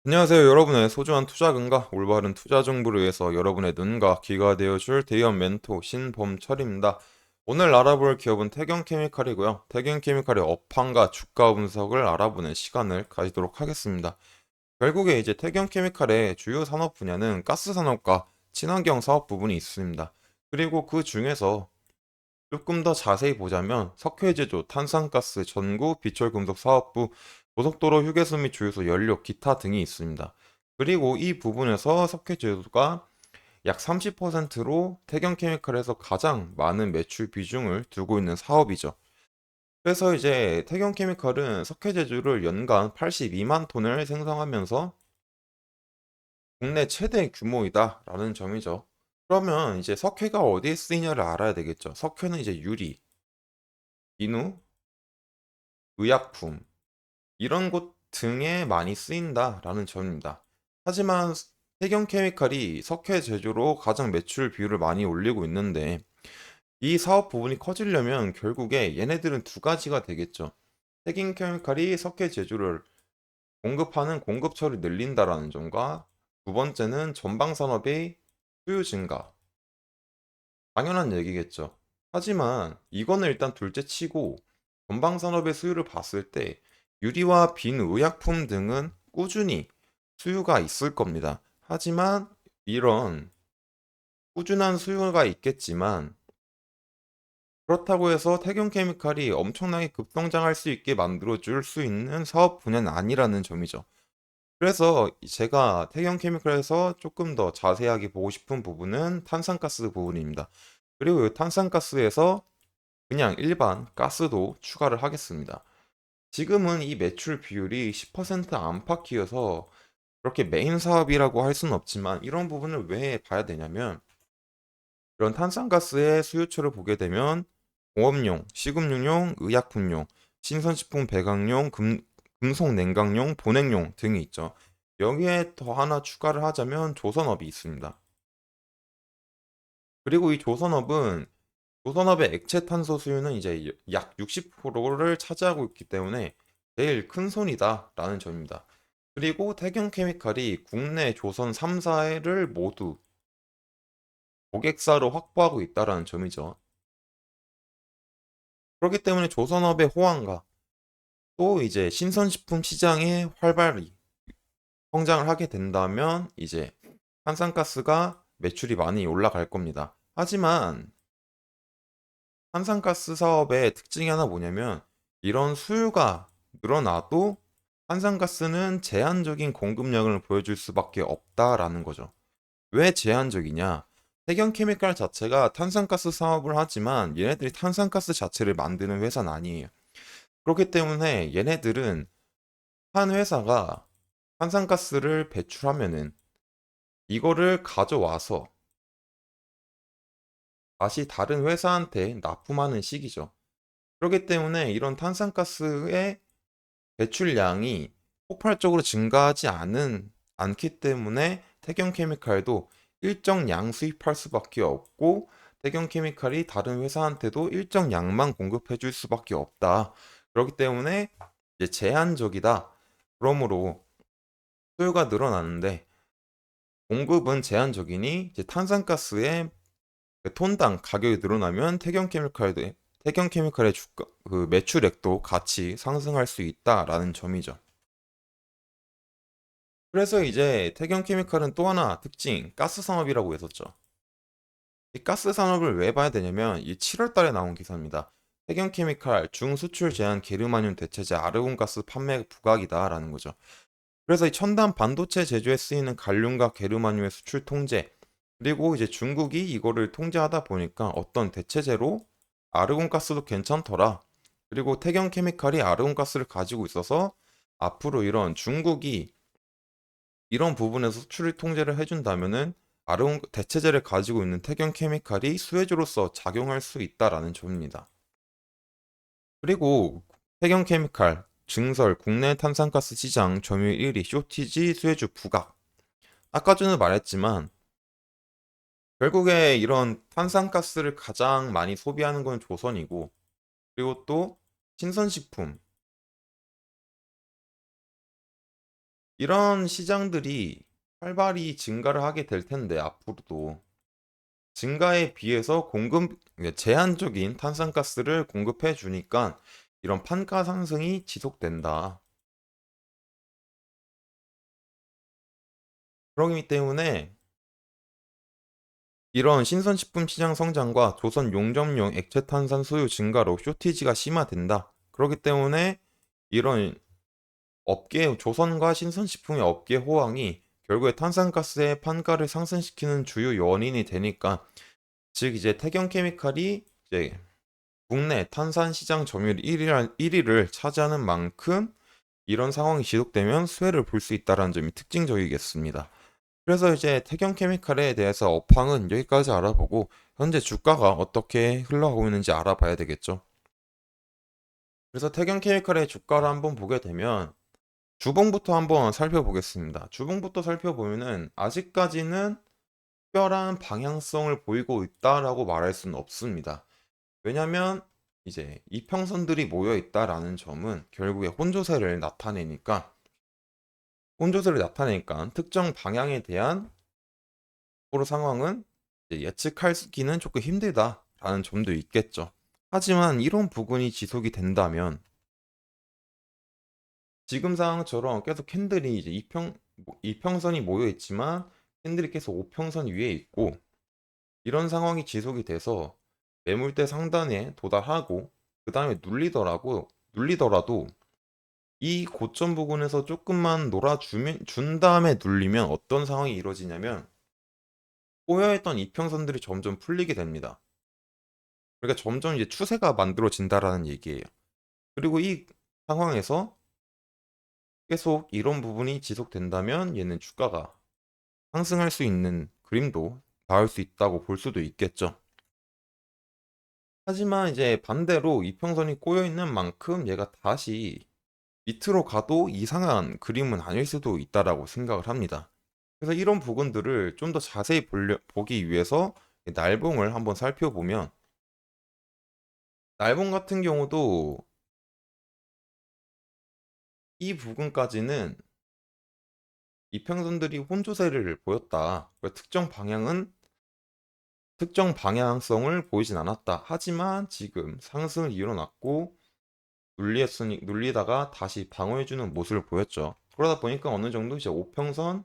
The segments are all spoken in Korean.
안녕하세요. 여러분의 소중한 투자금과 올바른 투자 정보를 위해서 여러분의 눈과 귀가 되어줄 대의원 멘토 신범철입니다. 오늘 알아볼 기업은 태경케미칼이고요. 태경케미칼의 업황과 주가 분석을 알아보는 시간을 가지도록 하겠습니다. 결국에 이제 태경케미칼의 주요 산업 분야는 가스 산업과 친환경 사업 부분이 있습니다. 그리고 그 중에서 조금 더 자세히 보자면 석회제조, 탄산가스, 전구, 비철금속 사업부, 고속도로 휴게소 및 주유소 연료, 기타 등이 있습니다. 그리고 이 부분에서 석회제조가 약 30%로 태경케미칼에서 가장 많은 매출 비중을 두고 있는 사업이죠. 그래서 이제 태경케미칼은 석회제조를 연간 82만 톤을 생산하면서 국내 최대 규모이다라는 점이죠. 그러면 이제 석회가 어디에 쓰이냐를 알아야 되겠죠. 석회는 이제 유리, 비누, 의약품 이런 곳 등에 많이 쓰인다라는 점입니다. 하지만 태경케미칼이 석회 제조로 가장 매출 비율을 많이 올리고 있는데 이 사업 부분이 커지려면 결국에 얘네들은 두 가지가 되겠죠. 태경케미칼이 석회 제조를 공급하는 공급처를 늘린다라는 점과 두 번째는 전방 산업의 수요 증가. 당연한 얘기겠죠. 하지만 이거는 일단 둘째 치고 전방 산업의 수요를 봤을 때 유리와 빈 의약품 등은 꾸준히 수요가 있을 겁니다. 하지만 이런 꾸준한 수요가 있겠지만 그렇다고 해서 태경케미칼이 엄청나게 급성장할 수 있게 만들어줄 수 있는 사업 분야는 아니라는 점이죠. 그래서 제가 태경케미칼에서 조금 더 자세하게 보고 싶은 부분은 탄산가스 부분입니다. 그리고 이 탄산가스에서 그냥 일반 가스도 추가를 하겠습니다. 지금은 이 매출 비율이 10% 안팎이어서 그렇게 메인 사업이라고 할 수는 없지만 이런 부분을 왜 봐야 되냐면 이런 탄산가스의 수요처를 보게 되면 공업용, 식음료용, 의약품용, 신선식품 배강용, 금속 냉각용, 보냉용 등이 있죠. 여기에 더 하나 추가를 하자면 조선업이 있습니다. 그리고 이 조선업의 액체 탄소 수요는 이제 약 60%를 차지하고 있기 때문에 제일 큰 손이다라는 점입니다. 그리고 태경케미칼이 국내 조선 3사를 모두 고객사로 확보하고 있다라는 점이죠. 그렇기 때문에 조선업의 호황과 또 이제 신선식품 시장의 활발히 성장을 하게 된다면 이제 한산가스가 매출이 많이 올라갈 겁니다. 하지만 한산가스 사업의 특징이 하나 뭐냐면 이런 수요가 늘어나도 한산가스는 제한적인 공급량을 보여줄 수밖에 없다라는 거죠. 왜 제한적이냐? 태경케미칼 자체가 탄산가스 사업을 하지만 얘네들이 탄산가스 자체를 만드는 회사는 아니에요. 그렇기 때문에 얘네들은 한 회사가 탄산가스를 배출하면은 이거를 가져와서 다시 다른 회사한테 납품하는 시기죠. 그렇기 때문에 이런 탄산가스의 배출량이 폭발적으로 증가하지 않기 때문에 태경케미칼도 일정 양 수입할 수밖에 없고 태경케미칼이 다른 회사한테도 일정 양만 공급해 줄 수밖에 없다. 그렇기 때문에 이제 제한적이다. 그러므로 수요가 늘어나는데 공급은 제한적이니 이제 탄산가스의 톤당 가격이 늘어나면 태경케미칼의 주가, 그 매출액도 같이 상승할 수 있다라는 점이죠. 그래서 이제 태경케미칼은 또 하나 특징, 가스 산업이라고 했었죠. 이 가스 산업을 왜 봐야 되냐면 이 7월 달에 나온 기사입니다. 태경케미칼 중수출 제한 게르마늄 대체제 아르곤가스 판매 부각이다라는 거죠. 그래서 이 첨단 반도체 제조에 쓰이는 갈륨과 게르마늄의 수출 통제, 그리고 이제 중국이 이거를 통제하다 보니까 어떤 대체제로 아르곤가스도 괜찮더라. 그리고 태경케미칼이 아르곤가스를 가지고 있어서 앞으로 이런 중국이 이런 부분에서 수출 통제를 해준다면은 아르곤 대체제를 가지고 있는 태경케미칼이 수혜주로서 작용할 수 있다라는 점입니다. 그리고 태경케미칼 증설 국내 탄산가스 시장 점유율 1위 쇼티지 수혜주 부각. 아까 전에 말했지만 결국에 이런 탄산가스를 가장 많이 소비하는 건 조선이고 그리고 또 신선식품 이런 시장들이 활발히 증가를 하게 될 텐데 앞으로도 증가에 비해서 공급 제한적인 탄산가스를 공급해 주니까 이런 판가 상승이 지속된다. 그러기 때문에 이런 신선식품 시장 성장과 조선 용접용 액체탄산 수요 증가로 쇼티지가 심화된다. 그렇기 때문에 이런 업계 조선과 신선식품의 업계 호황이 결국에 탄산가스의 판가를 상승시키는 주요 원인이 되니까, 즉 이제 태경케미칼이 이제 국내 탄산 시장 점유율 1위를 차지하는 만큼 이런 상황이 지속되면 수혜를 볼 수 있다는 점이 특징적이겠습니다. 그래서 이제 태경케미칼에 대해서 업황은 여기까지 알아보고 현재 주가가 어떻게 흘러가고 있는지 알아봐야 되겠죠. 그래서 태경케미칼의 주가를 한번 보게 되면 주봉부터 한번 살펴보겠습니다. 주봉부터 살펴보면은 아직까지는 특별한 방향성을 보이고 있다라고 말할 수는 없습니다. 왜냐면 이제 이평선들이 모여 있다라는 점은 결국에 혼조세를 나타내니까 특정 방향에 대한 앞으로 상황은 이제 예측하기는 조금 힘들다라는 점도 있겠죠. 하지만 이런 부분이 지속이 된다면 지금 상황처럼 계속 캔들이 이제 이평선이 모여 있지만 캔들이 계속 오평선 위에 있고 이런 상황이 지속이 돼서 매물대 상단에 도달하고 그 다음에 눌리더라도 이 고점 부분에서 조금만 놀아주면 준 다음에 눌리면 어떤 상황이 이루어지냐면 꼬여있던 이평선들이 점점 풀리게 됩니다. 그러니까 점점 이제 추세가 만들어진다라는 얘기예요. 그리고 이 상황에서 계속 이런 부분이 지속된다면 얘는 주가가 상승할 수 있는 그림도 나올 수 있다고 볼 수도 있겠죠. 하지만 이제 반대로 이평선이 꼬여 있는 만큼 얘가 다시 밑으로 가도 이상한 그림은 아닐 수도 있다라고 생각을 합니다. 그래서 이런 부분들을 좀 더 자세히 보기 위해서 날봉을 한번 살펴보면, 날봉 같은 경우도 이 부분까지는 이평선들이 혼조세를 보였다. 그러니까 특정 방향성을 보이진 않았다. 하지만 지금 상승을 이뤄놨고 눌리다가 다시 방어해주는 모습을 보였죠. 그러다 보니까 어느 정도 이제 5평선,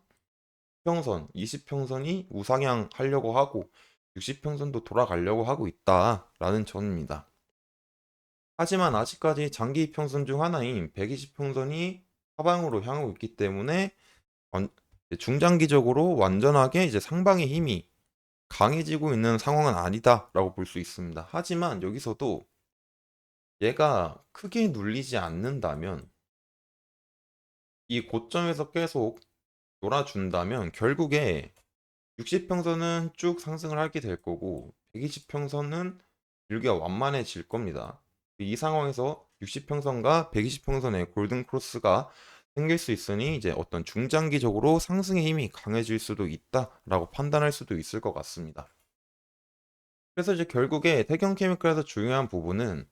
10평선, 20평선이 우상향 하려고 하고 60평선도 돌아가려고 하고 있다라는 점입니다. 하지만 아직까지 장기 이평선 중 하나인 120평선이 하방으로 향하고 있기 때문에 중장기적으로 완전하게 이제 상방의 힘이 강해지고 있는 상황은 아니다라고 볼 수 있습니다. 하지만 여기서도 얘가 크게 눌리지 않는다면, 이 고점에서 계속 놀아준다면 결국에 60평선은 쭉 상승을 하게 될 거고 120평선은 길기가 완만해질 겁니다. 이 상황에서 60평선과 120평선의 골든 크로스가 생길 수 있으니 이제 어떤 중장기적으로 상승의 힘이 강해질 수도 있다라고 판단할 수도 있을 것 같습니다. 그래서 이제 결국에 태경케미칼에서 중요한 부분은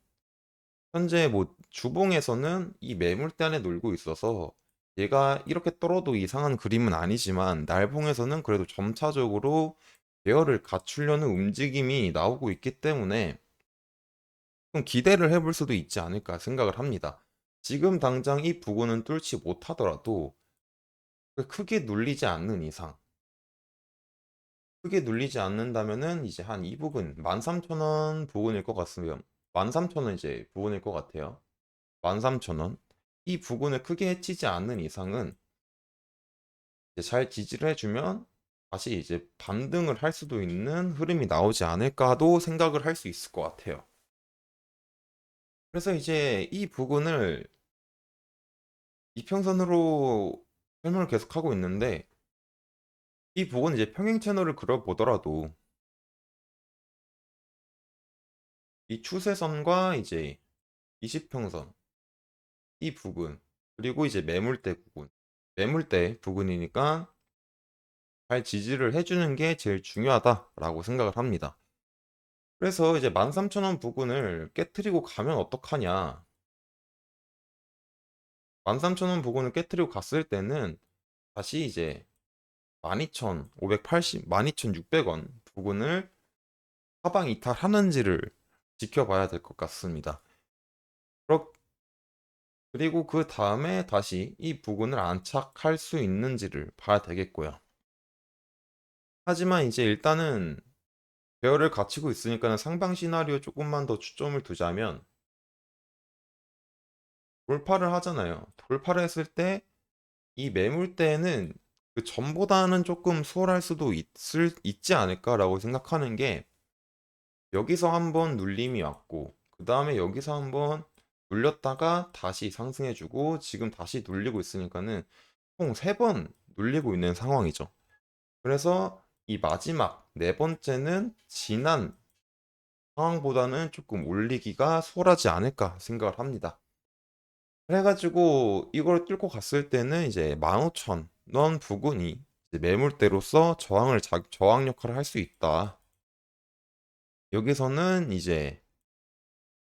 현재 뭐 주봉에서는 이 매물대 안에 놀고 있어서 얘가 이렇게 떨어도 이상한 그림은 아니지만 날봉에서는 그래도 점차적으로 배열을 갖추려는 움직임이 나오고 있기 때문에 좀 기대를 해볼 수도 있지 않을까 생각을 합니다. 지금 당장 이 부분은 뚫지 못하더라도 크게 눌리지 않는 이상, 크게 눌리지 않는다면은 이제 한 이 부분 13,000원 부근일 것 같으면 13,000원 이제 부근일 것 같아요. 13,000원. 이 부분을 크게 해치지 않는 이상은 이제 잘 지지를 해주면 다시 이제 반등을 할 수도 있는 흐름이 나오지 않을까도 생각을 할 수 있을 것 같아요. 그래서 이제 이 부분을 이평선으로 설명을 계속하고 있는데, 이 부분은 이제 평행 채널을 그려보더라도 이 추세선과 이제 20평선 이 부분, 그리고 이제 매물대 부분이니까 잘 지지를 해주는 게 제일 중요하다라고 생각을 합니다. 그래서 이제 13,000원 부근을 깨트리고 가면 어떡하냐. 13,000원 부근을 깨트리고 갔을 때는 다시 이제 12,580, 12,600원 부근을 하방 이탈하는지를 지켜봐야 될 것 같습니다. 그리고 그 다음에 다시 이 부근을 안착할 수 있는지를 봐야 되겠고요. 하지만 이제 일단은 배열을 갖추고 있으니까는 상방 시나리오 조금만 더 초점을 두자면 돌파를 하잖아요. 돌파를 했을 때 이 매물대는 그 전보다는 조금 수월할 수도 있지 않을까라고 생각하는 게 여기서 한번 눌림이 왔고 그 다음에 여기서 한번 눌렸다가 다시 상승해주고 지금 다시 눌리고 있으니까는 총 3번 눌리고 있는 상황이죠. 그래서 이 마지막 네 번째는 지난 상황보다는 조금 올리기가 수월하지 않을까 생각을 합니다. 그래가지고 이걸 뚫고 갔을 때는 이제 15,000원 부근이 이제 매물대로서 저항 역할을 할 수 있다. 여기서는 이제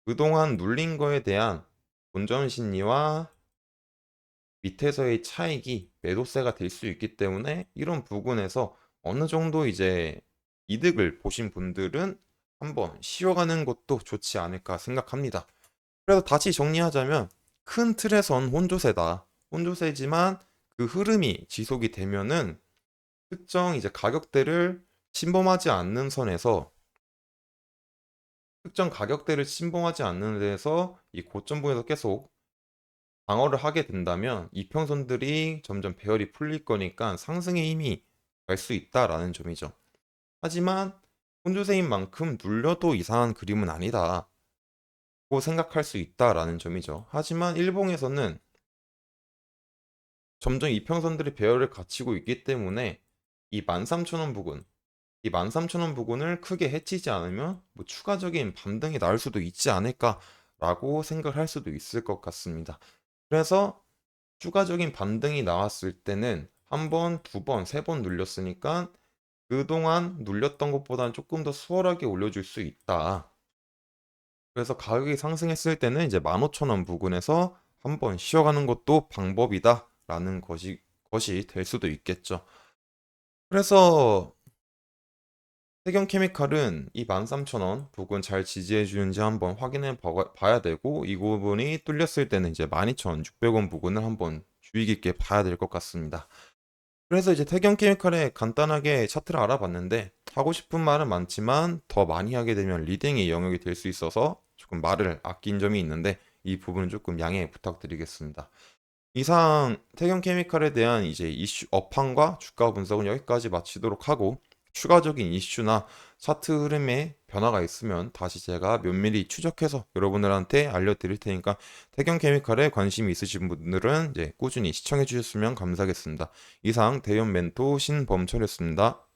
그동안 눌린 거에 대한 본전 심리와 밑에서의 차익이 매도세가 될 수 있기 때문에 이런 부분에서 어느 정도 이제 이득을 보신 분들은 한번 쉬어가는 것도 좋지 않을까 생각합니다. 그래서 다시 정리하자면 큰 틀에선 혼조세다. 혼조세지만 그 흐름이 지속이 되면은 특정 이제 가격대를 침범하지 않는 선에서 특정 가격대를 침범하지 않는 데서 이 고점 부에서 계속 방어를 하게 된다면 이평선들이 점점 배열이 풀릴 거니까 상승의 힘이 갈 수 있다라는 점이죠. 하지만 혼조세인 만큼 눌려도 이상한 그림은 아니다고 생각할 수 있다라는 점이죠. 하지만 일봉에서는 점점 이평선들이 배열을 갖추고 있기 때문에 이 13,000원 부근, 이 13,000원 부근을 크게 해치지 않으면 뭐 추가적인 반등이 나올 수도 있지 않을까라고 생각할 수도 있을 것 같습니다. 그래서 추가적인 반등이 나왔을 때는 한 번, 두 번, 세 번 눌렸으니까 그동안 눌렸던 것보다는 조금 더 수월하게 올려줄 수 있다. 그래서 가격이 상승했을 때는 이제 15,000원 부근에서 한번 쉬어가는 것도 방법이다라는 것이 될 수도 있겠죠. 그래서 태경케미칼은 이 13,000원 부근 잘 지지해 주는지 한번 확인해 봐야 되고 이 부분이 뚫렸을 때는 이제 12,600원 부근을 한번 주의 깊게 봐야 될 것 같습니다. 그래서 이제 태경케미칼에 간단하게 차트를 알아봤는데 하고 싶은 말은 많지만 더 많이 하게 되면 리딩의 영역이 될 수 있어서 조금 말을 아낀 점이 있는데 이 부분은 조금 양해 부탁드리겠습니다. 이상 태경케미칼에 대한 이제 이슈 업황과 주가 분석은 여기까지 마치도록 하고 추가적인 이슈나 차트 흐름에 변화가 있으면 다시 제가 면밀히 추적해서 여러분들한테 알려드릴 테니까 태경케미칼에 관심이 있으신 분들은 이제 꾸준히 시청해 주셨으면 감사하겠습니다. 이상 대연 멘토 신범철이었습니다.